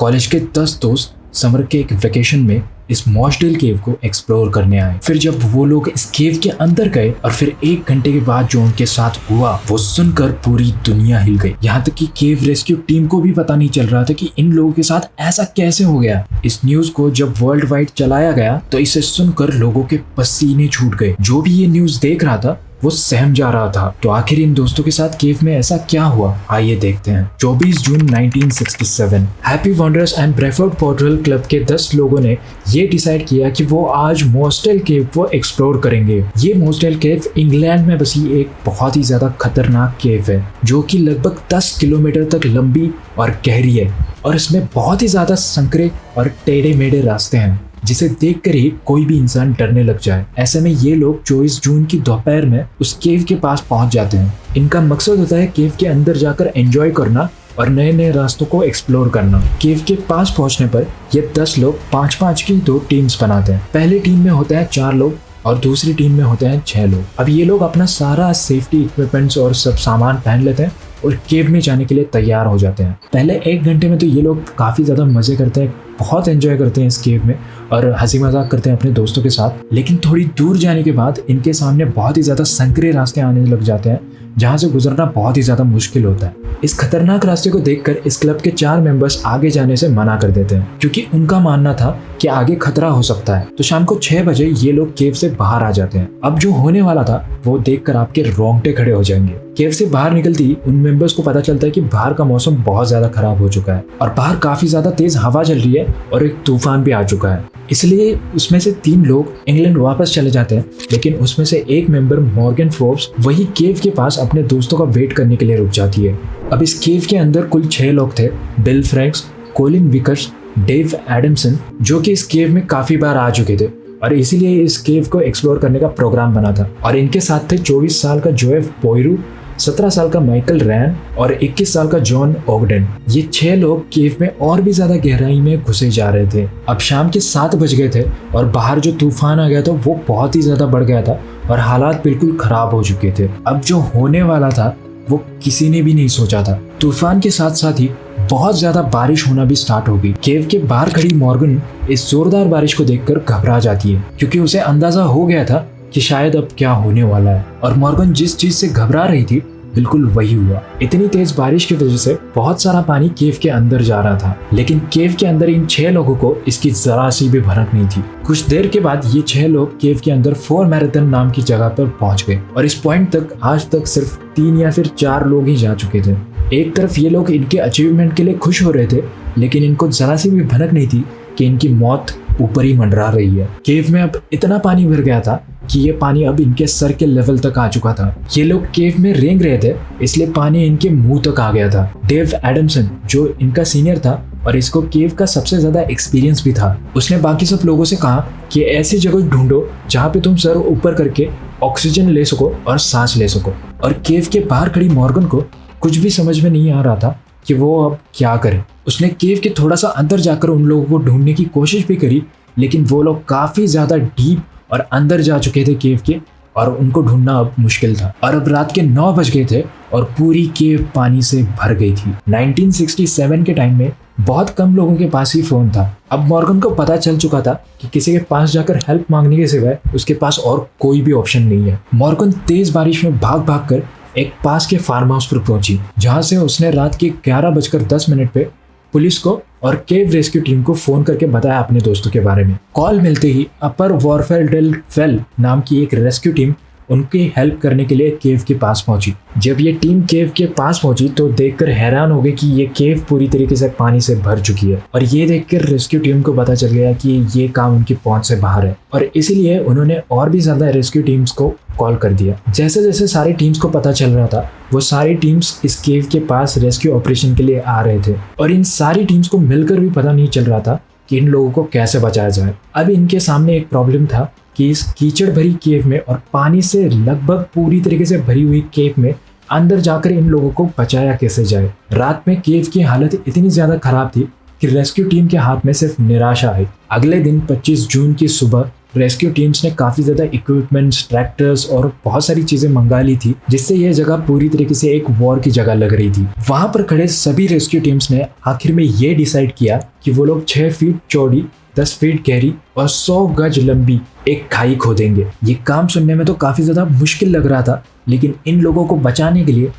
College के 10 दोस्त summer के एक वेकेशन में इस मॉशडेल केव को एक्सप्लोर करने आए। फिर जब वो लोग इस केव के अंदर गए और फिर 1 घंटे के बाद जो उनके साथ हुआ वो सुनकर पूरी दुनिया हिल गई। यहाँ तक कि केव रेस्क्यू टीम को भी पता नहीं चल रहा था कि इन लोगों के साथ ऐसा कैसे हो गया। इस न्यूज को जब वर्ल्ड वाइड चलाया गया तो इसे सुनकर लोगों के पसीने छूट गए। जो भी ये न्यूज देख रहा था वो सहम जा रहा था। तो आखिर इन दोस्तों के साथ केव में ऐसा क्या हुआ, आइए देखते हैं। 24 जून 1967 Happy Wanderers and Bradford Portal Club के 10 लोगों ने ये डिसाइड किया कि वो आज मॉशडेल केव को एक्सप्लोर करेंगे। ये मॉशडेल केव इंग्लैंड में बसी एक बहुत ही ज्यादा खतरनाक केव है जो कि लगभग 10 किलोमीटर तक लंबी और गहरी है और इसमें बहुत ही ज्यादा संकरे और टेढ़े मेढ़े रास्ते हैं जिसे देखकर ही कोई भी इंसान डरने लग जाए। ऐसे में ये लोग 24 जून की दोपहर में उस केव के पास पहुंच जाते हैं। इनका मकसद होता है केव के अंदर जाकर एंजॉय करना और नए नए रास्तों को एक्सप्लोर करना। केव के पास पहुंचने पर ये 10 लोग 5-5 की 2 टीम्स बनाते हैं। पहली टीम में होते हैं 4 लोग और दूसरी टीम में होते हैं 6 लोग। अब ये लोग अपना सारा सेफ्टी इक्विपमेंट्स और सब सामान पहन लेते हैं और केव में जाने के लिए तैयार हो जाते हैं। पहले 1 घंटे में तो ये लोग काफ़ी ज़्यादा मज़े करते हैं, बहुत एंजॉय करते हैं इस केव में और हंसी मजाक करते हैं अपने दोस्तों के साथ। लेकिन थोड़ी दूर जाने के बाद इनके सामने बहुत ही ज़्यादा संकरे रास्ते आने लग जाते हैं जहाँ से गुजरना बहुत ही ज़्यादा मुश्किल होता है। इस खतरनाक रास्ते को देखकर इस क्लब के 4 मेंबर्स आगे जाने से मना कर देते हैं क्योंकि उनका मानना था कि आगे खतरा हो सकता है। तो शाम को 6 बजे ये लोग केव से बाहर आ जाते हैं। अब जो होने वाला था वो देखकर आपके रोंगटे खड़े हो जाएंगे। केव से बाहर निकलते ही उन मेंबर्स को पता चलता है कि बाहर का मौसम बहुत ज्यादा खराब हो चुका है और बाहर काफी ज्यादा तेज हवा चल रही है और एक तूफान भी आ चुका है। इसलिए उसमें से 3 लोग इंग्लैंड वापस चले जाते हैं, लेकिन उसमें से एक मेंबर मॉर्गन फोर्ब्स वही केव के पास अपने दोस्तों का वेट करने के लिए रुक जाती है। अब इस केव के अंदर कुल 6 लोग थे। Bill Franks, Colin Vickers, Dave Adamson, जो कि इस केव में काफी बार आ चुके थे और इसीलिए इस केव को एक्सप्लोर करने का प्रोग्राम बना था। और इनके साथ थे 24 साल का जोएफ पोयरू, 17 साल का माइकल रैन और 21 साल का जॉन ओगडेन। ये 6 लोग केव में और भी ज्यादा गहराई में घुसे जा रहे थे। अब शाम के 7 बज गए थे और बाहर जो तूफान आ गया था वो बहुत ही ज्यादा बढ़ गया था और हालात बिल्कुल खराब हो चुके थे। अब जो होने वाला था वो किसी ने भी नहीं सोचा था। तूफान के साथ साथ ही बहुत ज्यादा बारिश होना भी स्टार्ट हो गई। केव के बाहर खड़ी मॉर्गन इस जोरदार बारिश को देखकर घबरा जाती है क्योंकि उसे अंदाजा हो गया था कि शायद अब क्या होने वाला है। और मॉर्गन जिस चीज से घबरा रही थी बिल्कुल वही हुआ। इतनी तेज बारिश की वजह से बहुत सारा पानी केव के अंदर जा रहा था, लेकिन केव के अंदर इन 6 लोगों को इसकी जरा सी भी भनक नहीं थी। कुछ देर के बाद ये 6 लोग केव के अंदर 4 मैराथन नाम की जगह पर पहुंच गए और इस पॉइंट तक आज तक सिर्फ 3 या फिर 4 लोग ही जा चुके थे। एक तरफ ये लोग इनके अचीवमेंट के लिए खुश हो रहे थे, लेकिन इनको जरा सी भी भनक नहीं थी कि इनकी मौत ऊपर ही मंडरा रही है। केव में अब इतना पानी भर गया था कि ये पानी अब इनके सर के लेवल तक आ चुका था। ये लोग केव में रेंग रहे थे, इसलिए पानी इनके मुंह तक आ गया था। डेव एडमसन जो इनका सीनियर था और इसको केव का सबसे ज्यादा एक्सपीरियंस भी था, उसने बाकी सब लोगों से कहा कि ऐसी जगह ढूंढो जहाँ पे तुम सर ऊपर करके ऑक्सीजन ले सको और सांस ले सको। और केव के बाहर खड़ी मॉर्गन को कुछ भी समझ में नहीं आ रहा था कि वो अब क्या करे। उसने केव के थोड़ा सा अंदर जाकर उन लोगों को ढूंढने की कोशिश भी करी, लेकिन वो लोग काफी ज्यादा डीप और अंदर जा चुके थे केव के और उनको ढूंढना अब मुश्किल था। और अब रात के 9 बज गए थे और पूरी केव पानी से भर गई थी। 1967 के टाइम में बहुत कम लोगों के पास ही फोन था। अब मॉर्गन को पता चल चुका था कि किसी के पास जाकर हेल्प मांगने के सिवाय उसके पास और कोई भी ऑप्शन नहीं है। मॉर्गन तेज बारिश में भाग भाग कर एक पास के फार्म हाउस पर पहुंची, जहां से उसने रात के 11:10 पे पुलिस को और केव रेस्क्यू टीम को फोन करके बताया अपने दोस्तों के बारे में। कॉल मिलते ही अपर वॉरफेल डेल फेल नाम की एक रेस्क्यू टीम उनकी हेल्प करने के लिए केव के पास पहुंची। जब ये टीम केव के पास पहुंची तो देखकर हैरान हो गए कि ये केव पूरी तरीके से पानी से भर चुकी है और ये देखकर रेस्क्यू टीम को पता चल गया कि ये काम उनकी पहुंच से बाहर है और इसीलिए उन्होंने और भी ज्यादा रेस्क्यू टीम्स को कॉल कर दिया। जैसे जैसे सारी टीम्स को पता चल रहा था वो सारी टीम्स इस केव के पास रेस्क्यू ऑपरेशन के लिए आ रहे थे और इन सारी टीम्स को मिलकर भी पता नहीं चल रहा था कि इन लोगों को कैसे बचाया जाए। अब इनके सामने एक प्रॉब्लम था कि इस कीचड़ भरी केव में और पानी से लगभग पूरी तरीके से भरी हुई केव में अंदर जाकर इन लोगों को बचाया कैसे जाए। रात में केव की हालत इतनी ज्यादा खराब थी कि रेस्क्यू टीम के हाथ में सिर्फ निराशा आई। अगले दिन 25 जून की सुबह रेस्क्यू टीम्स ने काफ़ी ज़्यादा इक्विपमेंट्स, ट्रैक्टर्स और बहुत सारी चीज़ें मंगा ली थी, जिससे यह जगह पूरी तरीके से एक वॉर की जगह लग रही थी। वहाँ पर खड़े सभी रेस्क्यू टीम्स ने आखिर में ये डिसाइड किया कि वो लोग 6 फीट चौड़ी, 10 फीट गहरी और 100 गज लंबी एक खाई खोदेंगे। ये काम सुनने में तो काफ़ी ज़्यादा मुश्किल लग रहा था, लेकिन इन लोगों को बचाने के लिए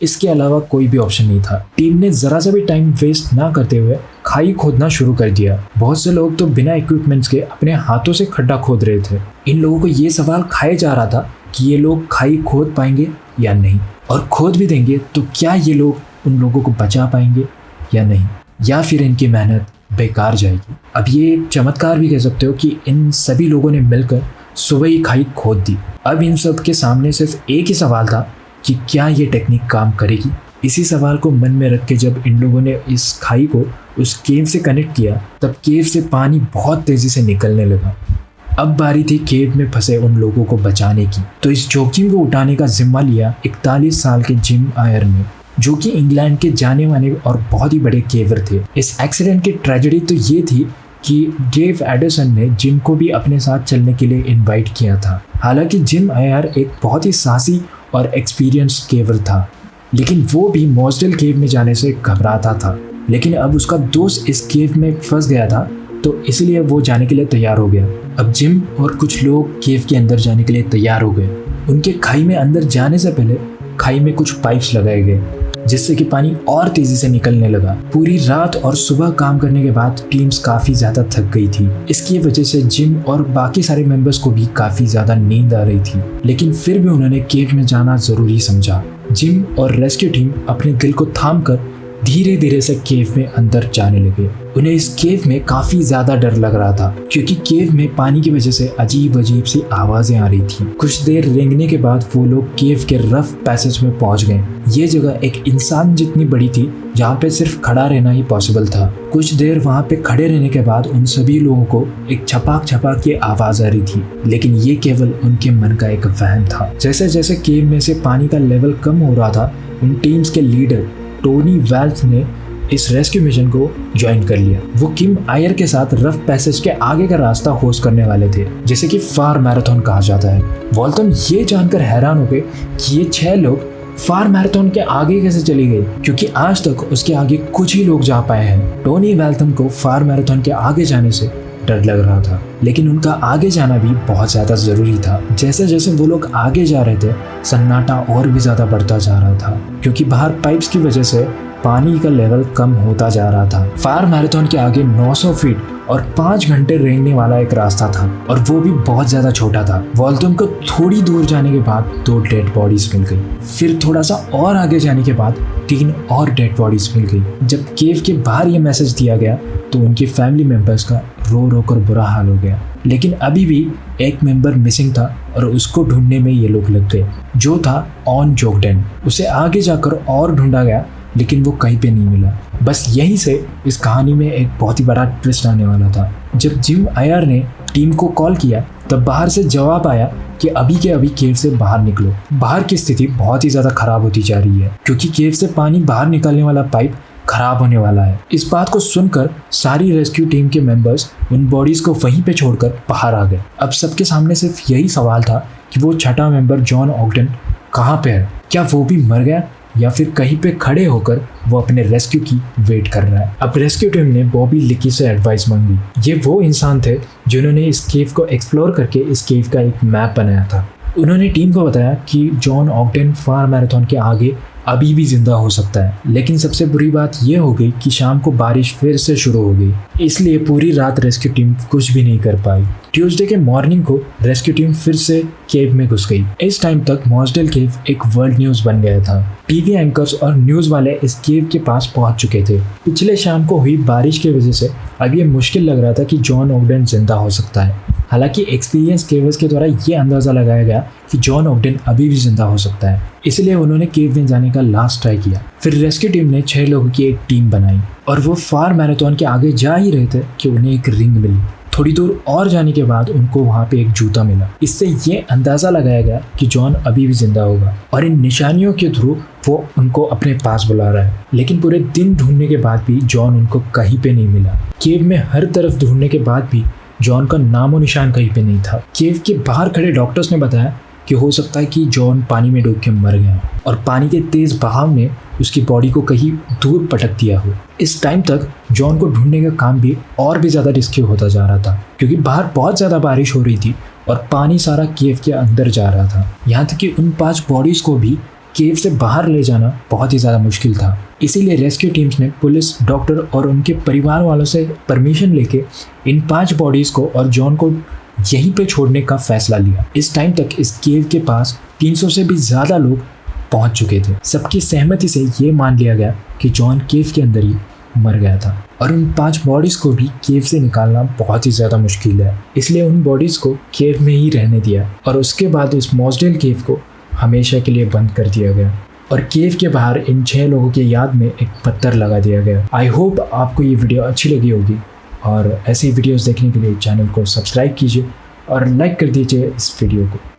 इसके अलावा कोई भी ऑप्शन नहीं था। टीम ने ज़रा सा भी टाइम वेस्ट ना करते हुए खाई खोदना शुरू कर दिया। बहुत से लोग तो बिना इक्विपमेंट्स के अपने हाथों से खड्डा खोद रहे थे। इन लोगों को ये सवाल खाया जा रहा था कि ये लोग खाई खोद पाएंगे या नहीं, और खोद भी देंगे तो क्या ये लोग उन लोगों को बचा पाएंगे या नहीं, या फिर इनकी मेहनत बेकार जाएगी। अब ये एक चमत्कार भी कह सकते हो कि इन सभी लोगों ने मिलकर सुबह ही खाई खोद दी। अब इन सब के सामने सिर्फ एक ही सवाल था कि क्या ये टेक्निक काम करेगी। इसी सवाल को मन में रख के जब इन लोगों ने इस खाई को उस केव से कनेक्ट किया, तब केव से पानी बहुत तेज़ी से निकलने लगा। अब बारी थी केव में फंसे उन लोगों को बचाने की। तो इस जोखिम को उठाने का जिम्मा लिया 41 साल के जिम आयर ने, जो कि इंग्लैंड के जाने माने और बहुत ही बड़े केवर थे। इस एक्सीडेंट की ट्रेजेडी तो ये थी कि डेव एडरसन ने जिम को भी अपने साथ चलने के लिए इनवाइट किया था। हालांकि जिम आयर एक बहुत ही साहसी और एक्सपीरियंस्ड केवर था, लेकिन वो भी मॉसडेल केव में जाने से घबराता था। लेकिन अब उसका दोस्त इस केव में फंस गया था, तो इसलिए वो जाने के लिए तैयार हो गया। अब जिम और कुछ लोग केव के अंदर जाने के लिए तैयार हो गए। उनके खाई में अंदर जाने से पहले खाई में कुछ पाइप्स लगाए गए, जिससे कि पानी और तेजी से निकलने लगा। पूरी रात और सुबह काम करने के बाद टीम्स काफी ज्यादा थक गई थी। इसकी वजह से जिम और बाकी सारे मेंबर्स को भी काफी ज्यादा नींद आ रही थी, लेकिन फिर भी उन्होंने केव में जाना जरूरी समझा। जिम और रेस्क्यू टीम अपने दिल को थाम कर धीरे धीरे से केव में अंदर जाने लगे। उन्हें इस केव में काफी ज्यादा डर लग रहा था, क्योंकि केव में पानी की वजह से अजीब अजीब सी आवाजें आ रही थी। कुछ देर रेंगने के बाद वो लोग केव के रफ पैसेज में पहुंच गए। ये जगह एक इंसान जितनी बड़ी थी, जहाँ पे सिर्फ खड़ा रहना ही पॉसिबल था। कुछ देर वहाँ पे खड़े रहने के बाद उन सभी लोगों को एक छपाक छपाक की आवाज आ रही थी, लेकिन ये केवल उनके मन का एक वहम था। जैसे जैसे केव में से पानी का लेवल कम हो रहा था, उन टीम्स के लीडर टोनी वेल्थ ने इस रेस्क्यू मिशन को ज्वाइन कर लिया। वो किम आयर के साथ रफ पैसेज के आगे का रास्ता होस्ट करने वाले थे, जिसे कि फार मैराथन कहा जाता है। वॉल्थम ये जानकर हैरान हो गए कि ये 6 लोग फार मैराथन के आगे कैसे चली गई, क्योंकि आज तक उसके आगे कुछ ही लोग जा पाए हैं। टोनी वेल्थम को फार मैराथन के आगे जाने से डर लग रहा था, लेकिन उनका आगे जाना भी बहुत ज़्यादा ज़रूरी था। जैसे जैसे वो लोग आगे जा रहे थे, सन्नाटा और भी ज़्यादा बढ़ता जा रहा था, क्योंकि बाहर पाइप्स की वजह से पानी का लेवल कम होता जा रहा था। फायर मैराथन के आगे 900 फीट और 5 घंटे रेंगने वाला एक रास्ता था, और वो भी बहुत ज़्यादा छोटा था। वॉल्थम को थोड़ी दूर जाने के बाद 2 डेड बॉडीज मिल गई। फिर थोड़ा सा और आगे जाने के बाद 3 और डेड बॉडीज मिल गई। जब केव के बाहर ये मैसेज दिया गया, तो उनकी फैमिली मेंबर्स का रो रो कर बुरा हाल हो गया। लेकिन अभी भी एक मेंबर मिसिंग था, और उसको ढूंढने में ये लोग लग गए, जो था ऑन जोगडेन। उसे आगे जाकर और ढूंढा गया, लेकिन वो कहीं पे नहीं मिला। बस यहीं से इस कहानी में एक बहुत ही बड़ा ट्विस्ट आने वाला था। जब जिम आयर ने टीम को कॉल किया, तब बाहर से जवाब आया कि अभी के अभी केव से बाहर निकलो। बाहर की स्थिति बहुत ही ज़्यादा खराब होती जा रही है, क्योंकि केव से पानी बाहर निकालने वाला पाइप खराब होने वाला है। इस बात को सुनकर सारी रेस्क्यू टीम के मेंबर्स उन बॉडीज को वहीं पे छोड़कर बाहर आ गए। अब सबके सामने सिर्फ यही सवाल था कि वो छठा मेंबर जॉन ऑगडेन कहाँ पे है। क्या वो भी मर गया, या फिर कहीं पे खड़े होकर वो अपने रेस्क्यू की वेट कर रहा है। अब रेस्क्यू टीम ने बॉबी लिकी से एडवाइस मांगी। ये वो इंसान थे जिन्होंने इस केव को एक्सप्लोर करके इस केव का एक मैप बनाया था। उन्होंने टीम को बताया कि जॉन ऑगडेन फार मैराथन के आगे अभी भी जिंदा हो सकता है। लेकिन सबसे बुरी बात यह हो गई कि शाम को बारिश फिर से शुरू हो गई, इसलिए पूरी रात रेस्क्यू टीम कुछ भी नहीं कर पाई। ट्यूसडे के मॉर्निंग को रेस्क्यू टीम फिर से केव में घुस गई। इस टाइम तक मॉसडेल केव एक वर्ल्ड न्यूज बन गया था। टीवी एंकर्स और न्यूज वाले इस केव के पास पहुंच चुके थे। पिछले शाम को हुई बारिश की वजह से अब ये मुश्किल लग रहा था कि जॉन ऑगडेन जिंदा हो सकता है। हालांकि एक्सपीरियंस केवर्स के द्वारा ये अंदाज़ा लगाया गया कि जॉन ऑगडेन अभी भी जिंदा हो सकता है, इसलिए उन्होंने केव में जाने का लास्ट ट्राई किया। फिर रेस्क्यू टीम ने 6 लोगों की एक टीम बनाई, और वो फार मैराथन के आगे जा ही रहे थे कि उन्हें एक रिंग मिली। थोड़ी दूर और जाने के बाद उनको वहाँ पे एक जूता मिला। इससे ये अंदाज़ा लगाया गया कि जॉन अभी भी जिंदा होगा, और इन निशानियों के थ्रू वो उनको अपने पास बुला रहा है। लेकिन पूरे दिन ढूंढने के बाद भी जॉन उनको कहीं पे नहीं मिला। केव में हर तरफ ढूंढने के बाद भी जॉन का नामो निशान कहीं पे नहीं था। केव के बाहर खड़े डॉक्टर्स ने बताया कि हो सकता है कि जॉन पानी में डूब के मर गया और पानी के तेज बहाव ने उसकी बॉडी को कहीं दूर पटक दिया हो। इस टाइम तक जॉन को ढूंढने का काम भी और भी ज़्यादा रिस्की होता जा रहा था, क्योंकि बाहर बहुत ज़्यादा बारिश हो रही थी और पानी सारा केव के अंदर जा रहा था। यहाँ तक कि उन 5 बॉडीज़ को भी केव से बाहर ले जाना बहुत ही ज़्यादा मुश्किल था। इसीलिए रेस्क्यू टीम्स ने पुलिस, डॉक्टर और उनके परिवार वालों से परमिशन लेके इन 5 बॉडीज़ को और जॉन को यहीं पे छोड़ने का फैसला लिया। इस टाइम तक इस केव के पास 300 से भी ज़्यादा लोग पहुंच चुके थे। सबकी सहमति से ये मान लिया गया कि जॉन केव के अंदर ही मर गया था और उन 5 बॉडीज़ को भी केव से निकालना बहुत ही ज़्यादा मुश्किल है। इसलिए उन बॉडीज़ को केव में ही रहने दिया और उसके बाद इस मॉसडेल केव को हमेशा के लिए बंद कर दिया गया और केव के बाहर इन 6 लोगों की याद में एक पत्थर लगा दिया गया। आई होप आपको ये वीडियो अच्छी लगी होगी और ऐसी वीडियोस देखने के लिए चैनल को सब्सक्राइब कीजिए और लाइक कर दीजिए इस वीडियो को।